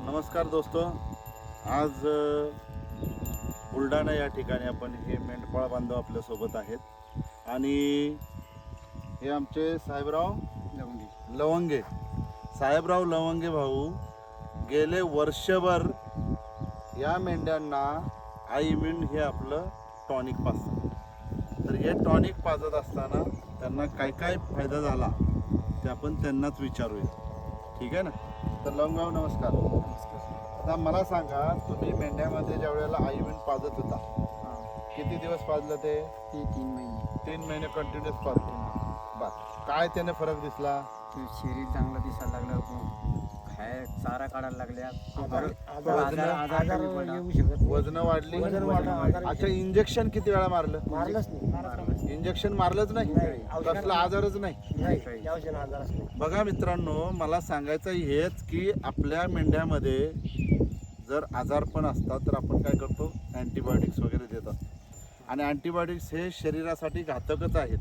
नमस्कार दोस्तों, आज बुलढाणा या ठिकाणी आपण हे मेंढपाळ बांधव आपल्यासोबत आहेत आणि हे आमचे साहेबराव लवंगे साहेबराव लवंगे भाऊ गेले वर्षभर या मेंढ्यांना आयमिन हे आपलं टॉनिक पाजतात. तर हे टॉनिक पाजत असताना त्यांना काय काय फायदा झाला ते आपण त्यांनाच विचारूया. ठीक आहे ना? तर लवंगभाऊ नमस्कार. आता मला सांगा, तुम्ही मेंढ्यामध्ये ज्या वेळेला आयमिन पाजत होता किती दिवस पाजलं ते? 3 महिने कंटिन्युअस पाजलं. बस काय त्याने फरक दिसला? शरीर चांगलं दिसायला लागलं, खाय चारा काढायला लागल्या, वजन वाढली. अच्छा, इंजेक्शन किती वेळा मारलं? इंजेक्शन मारलंच नाही, कसला आजारच नाही. बघा मित्रांनो, मला सांगायचं हेच की आपल्या मेंढ्यामध्ये जर आजारपण असतात तर आपण काय करतो, अँटीबायोटिक्स वगैरे देतात आणि अँटीबायोटिक्स हे शरीरासाठी घातकच आहेत.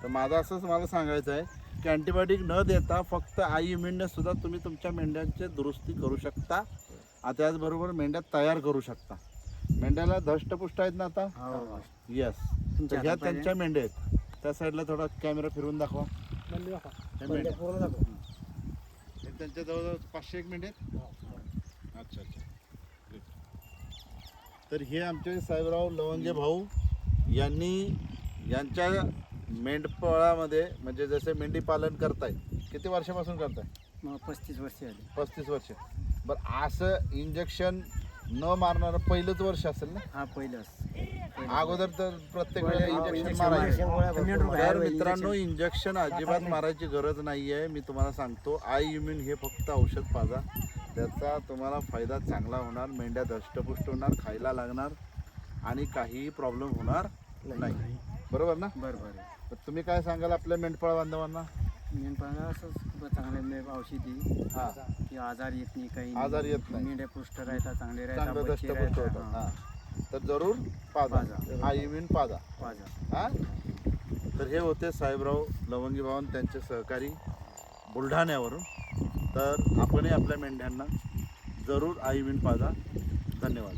तर माझं असंच मला सांगायचं आहे की अँटीबायोटिक न देता फक्त आयमिनने सुद्धा तुम्ही तुमच्या मेंढ्यांची दुरुस्ती करू शकता. त्याचबरोबर मेंढ्या तयार करू शकता. मेंढ्याला धष्टपुष्ट आहेत ना आता? येस. ह्या त्यांच्या मेंढ्या आहेत. त्या साईडला थोडा कॅमेरा फिरवून दाखवा. त्यांच्या जवळ 501 मेंढ्या आहेत. अच्छा अच्छा. तर हे आमचे साहेबराव लवंगे भाऊ यांच्या मेंढपाळामध्ये म्हणजे जसे मेंढी पालन करताय, किती वर्षापासून करताय? 35 वर्ष आली. 35 वर्ष. बरं, असं इंजेक्शन न मारणारं पहिलंच वर्ष असेल ना? हा, पहिलंच. अगोदर तर प्रत्येक वेळेला इंजेक्शन मारायचं. तर मित्रांनो, इंजेक्शन अजिबात मारायची गरज नाही आहे. मी तुम्हाला सांगतो, आयमिन हे फक्त औषध पाजा, त्याचा तुम्हाला फायदा चांगला होणार. मेंढ्या धष्टपुष्ट होणार, खायला लागणार आणि काहीही प्रॉब्लेम होणार नाही. बरोबर ना? बरोबर. तर तुम्ही काय सांगाल आपल्या मेंढपाळ बांधवांना? मेंढपाळाला असंच चांगले औषधी, हा, की आजार येत नाही, काही आजार येत नाही, मेंढ्या पुष्ट राहतात, चांगले चांगलं राहतात, धष्टपुष्ट होतं. हा, तर जरूर पाजा, आयमिन पाजा. हा. तर हे होते साहेबराव लवंगे भाऊ त्यांचे सहकारी बुलढाण्यावरून. तर आपणही आपल्या मेंढ्यांना जरूर आयमिन पाजा. धन्यवाद.